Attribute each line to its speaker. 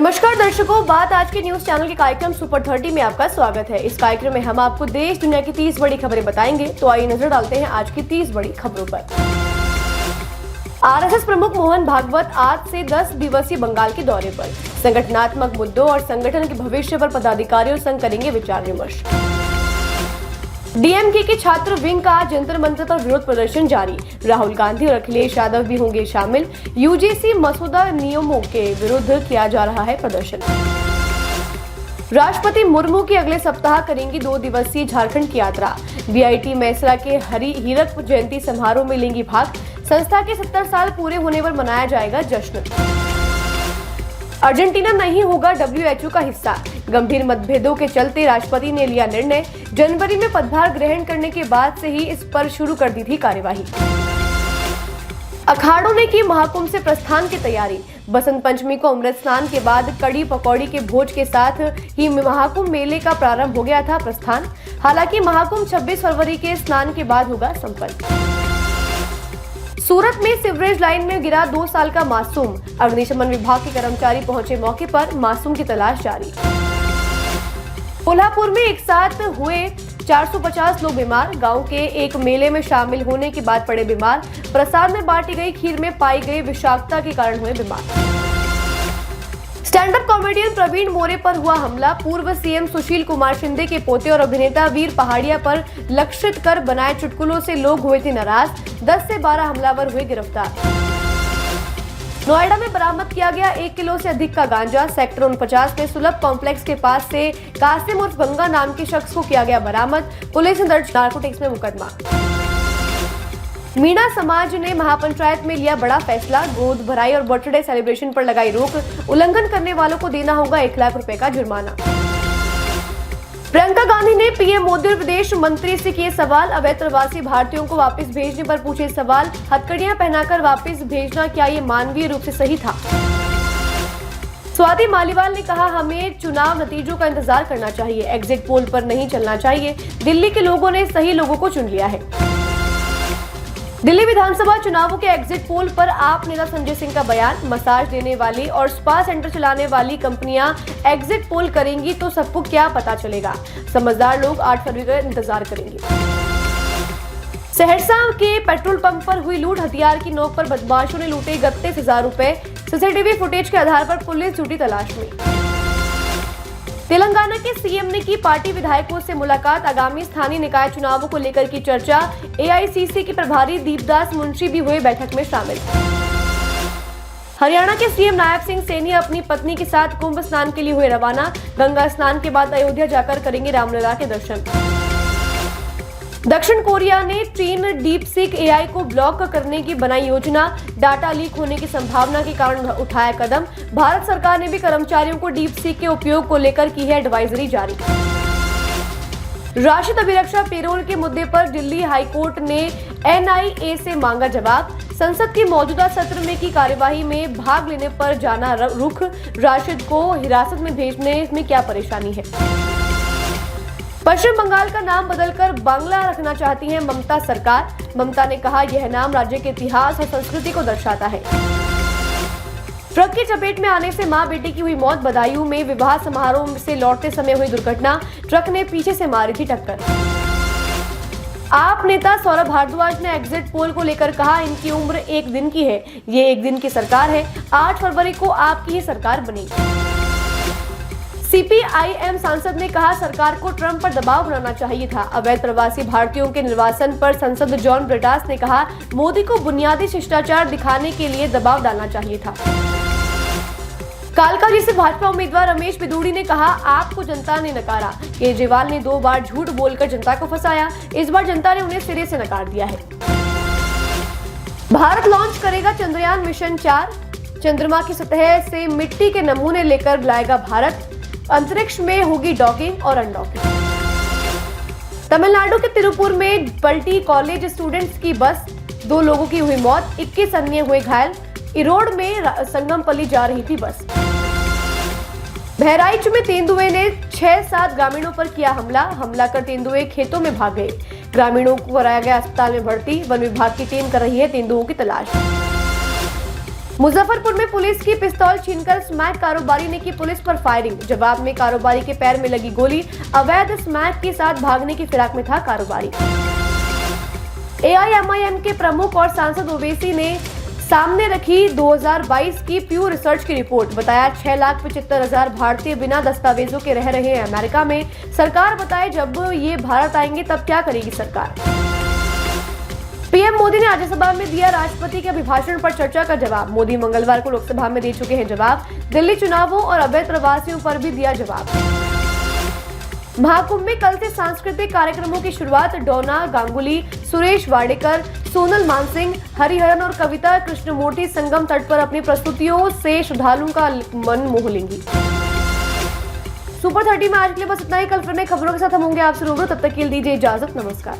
Speaker 1: नमस्कार दर्शकों, बात आज के न्यूज चैनल के कार्यक्रम सुपर 30 में आपका स्वागत है। इस कार्यक्रम में हम आपको देश दुनिया की 30 बड़ी खबरें बताएंगे। तो आइए नजर डालते हैं आज की 30 बड़ी खबरों पर। आरएसएस प्रमुख मोहन भागवत आज से 10 दिवसीय बंगाल के दौरे पर। संगठनात्मक मुद्दों और संगठन के भविष्य पर पदाधिकारियों संग करेंगे विचार विमर्श। डीएमके के छात्र विंग का आज जंतर मंतर पर विरोध प्रदर्शन जारी। राहुल गांधी और अखिलेश यादव भी होंगे शामिल। यूजीसी मसौदा नियमों के विरुद्ध किया जा रहा है प्रदर्शन। राष्ट्रपति मुर्मू की अगले सप्ताह करेंगी 2 दिवसीय झारखंड की यात्रा। बीआईटी मेसरा के हीरक जयंती समारोह में लेंगी भाग। संस्था के 70 साल पूरे होने पर मनाया जाएगा जश्न। अर्जेंटीना नहीं होगा डब्ल्यूएचओ का हिस्सा। गंभीर मतभेदों के चलते राष्ट्रपति ने लिया निर्णय। जनवरी में पदभार ग्रहण करने के बाद से ही इस पर शुरू कर दी थी कार्यवाही। अखाड़ों ने की महाकुंभ से प्रस्थान की तैयारी। बसंत पंचमी को अमृत स्नान के बाद कड़ी पकौड़ी के भोज के साथ ही महाकुंभ मेले का प्रारंभ हो गया था प्रस्थान। हालांकि महाकुंभ 26 फरवरी के स्नान के बाद होगा संपन्न। सूरत में सीवरेज लाइन में गिरा 2 साल का मासूम। अग्निशमन विभाग के कर्मचारी पहुंचे मौके पर। मासूम की तलाश जारी। कोल्हापुर में एक साथ हुए 450 लोग बीमार। गांव के एक मेले में शामिल होने के बाद पड़े बीमार। प्रसाद में बांटी गई खीर में पाई गई विषाक्तता के कारण हुए बीमार। स्टैंड अप कॉमेडियन प्रवीण मोरे पर हुआ हमला। पूर्व सीएम सुशील कुमार शिंदे के पोते और अभिनेता वीर पहाड़िया पर लक्षित कर बनाए चुटकुलों से लोग हुए थे नाराज। 10 से 12 हमलावर हुए गिरफ्तार। नोएडा में बरामद किया गया 1 किलो से अधिक का गांजा। सेक्टर 49 में सुलभ कॉम्प्लेक्स के पास से कासिम उर्फ गंगा नाम के शख्स को किया गया बरामद। पुलिस ने दर्ज नारकोटिक्स में मुकदमा। मीणा समाज ने महापंचायत में लिया बड़ा फैसला। गोद भराई और बर्थडे सेलिब्रेशन पर लगाई रोक। उल्लंघन करने वालों को देना होगा 1 लाख रुपए का जुर्माना। प्रियंका गांधी ने पीएम मोदी और विदेश मंत्री से किए सवाल। अवैध प्रवासी भारतीयों को वापस भेजने पर पूछे सवाल। हथकड़ियां पहनाकर वापस भेजना क्या ये मानवीय रूप से सही था? स्वाति मालीवाल ने कहा, हमें चुनाव नतीजों का इंतजार करना चाहिए, एग्जिट पोल पर नहीं चलना चाहिए। दिल्ली के लोगों ने सही लोगों को चुन लिया है। दिल्ली विधानसभा चुनावों के एग्जिट पोल पर आप नेता संजय सिंह का बयान। मसाज देने वाली और स्पा सेंटर चलाने वाली कंपनियां एग्जिट पोल करेंगी तो सबको क्या पता चलेगा। समझदार लोग 8 फरवरी का इंतजार करेंगे। सहरसा के पेट्रोल पंप पर हुई लूट। हथियार की नोक पर बदमाशों ने लूटे 31,000 रुपए। सीसीटीवी फुटेज के आधार पर पुलिस जुटी तलाश में। तेलंगाना के सीएम ने की पार्टी विधायकों से मुलाकात। आगामी स्थानीय निकाय चुनावों को लेकर की चर्चा। एआईसीसी के प्रभारी दीपदास मुंशी भी हुए बैठक में शामिल। हरियाणा के सीएम नायब सिंह सैनी अपनी पत्नी के साथ कुंभ स्नान के लिए हुए रवाना। गंगा स्नान के बाद अयोध्या जाकर करेंगे रामलला के दर्शन। दक्षिण कोरिया ने चीन डीपसीक एआई को ब्लॉक करने की बनाई योजना। डाटा लीक होने की संभावना के कारण उठाया कदम। भारत सरकार ने भी कर्मचारियों को डीपसीक के उपयोग को लेकर की है एडवाइजरी जारी। राशिद अभिरक्षा पेरोल के मुद्दे पर दिल्ली हाईकोर्ट ने एनआईए से मांगा जवाब। संसद के मौजूदा सत्र में की कार्यवाही में भाग लेने पर जाना रुख। राशिद को हिरासत में भेजने में क्या परेशानी है? पश्चिम बंगाल का नाम बदलकर बांग्ला रखना चाहती है ममता सरकार। ममता ने कहा, यह नाम राज्य के इतिहास और संस्कृति को दर्शाता है। ट्रक की चपेट में आने से मां बेटी की हुई मौत। बदायूं में विवाह समारोह से लौटते समय हुई दुर्घटना। ट्रक ने पीछे से मारी थी टक्कर। आप नेता सौरभ भारद्वाज ने एग्जिट पोल को लेकर कहा, इनकी उम्र 1 दिन की है, ये 1 दिन की सरकार है। 8 फरवरी को आपकी ही सरकार बनेगी। सीपीआईएम सांसद ने कहा, सरकार को ट्रंप पर दबाव बनाना चाहिए था। अवैध प्रवासी भारतीयों के निर्वासन पर सांसद जॉन ब्रिटास ने कहा, मोदी को बुनियादी शिष्टाचार दिखाने के लिए दबाव डालना चाहिए था। कालकाजी से भाजपा उम्मीदवार रमेश बिदूड़ी ने कहा, आपको जनता ने नकारा। केजरीवाल ने 2 बार झूठ बोलकर जनता को फंसाया। इस बार जनता ने उन्हें सिरे से नकार दिया है। भारत लॉन्च करेगा चंद्रयान मिशन 4। चंद्रमा की सतह से मिट्टी के नमूने लेकर लाएगा भारत। अंतरिक्ष में होगी डॉकिंग और अनडॉकिंग। तमिलनाडु के तिरुपुर में पलटी कॉलेज स्टूडेंट्स की बस। 2 लोगों की हुई मौत, 21 अन्य हुए घायल। इरोड में संगमपल्ली जा रही थी बस। बहराइच में तेंदुए ने 6-7 ग्रामीणों पर किया हमला कर तेंदुए खेतों में भाग गए। ग्रामीणों को कराया गया अस्पताल में भर्ती। वन विभाग की टीम कर रही है तेंदुओं की तलाश। मुजफ्फरपुर में पुलिस की पिस्तौल छीनकर स्मैक कारोबारी ने की पुलिस पर फायरिंग। जवाब में कारोबारी के पैर में लगी गोली। अवैध स्मैक के साथ भागने की फिराक में था कारोबारी। एआईएमआईएम के प्रमुख और सांसद ओवैसी ने सामने रखी 2022 की प्यू रिसर्च की रिपोर्ट। बताया 6,75,000 भारतीय बिना दस्तावेजों के रह रहे हैं अमेरिका में। सरकार बताए जब ये भारत आएंगे तब क्या करेगी सरकार। पीएम मोदी ने राज्यसभा में दिया राष्ट्रपति के अभिभाषण पर चर्चा का जवाब। मोदी मंगलवार को लोकसभा में दे चुके हैं जवाब। दिल्ली चुनावों और अवैध प्रवासियों पर भी दिया जवाब। महाकुंभ में कल से सांस्कृतिक कार्यक्रमों की शुरुआत। डोना गांगुली, सुरेश वाडेकर, सोनल मानसिंह, हरिहरन और कविता कृष्णमूर्ति संगम तट पर अपनी प्रस्तुतियों से श्रद्धालुओं का मन मोह लेंगी। सुपर 30 में आज के लिए बस इतना ही। कल फिर नई खबरों के साथ हम होंगे आपसे रूबरू। तब तक के लिए दीजिए इजाजत। नमस्कार।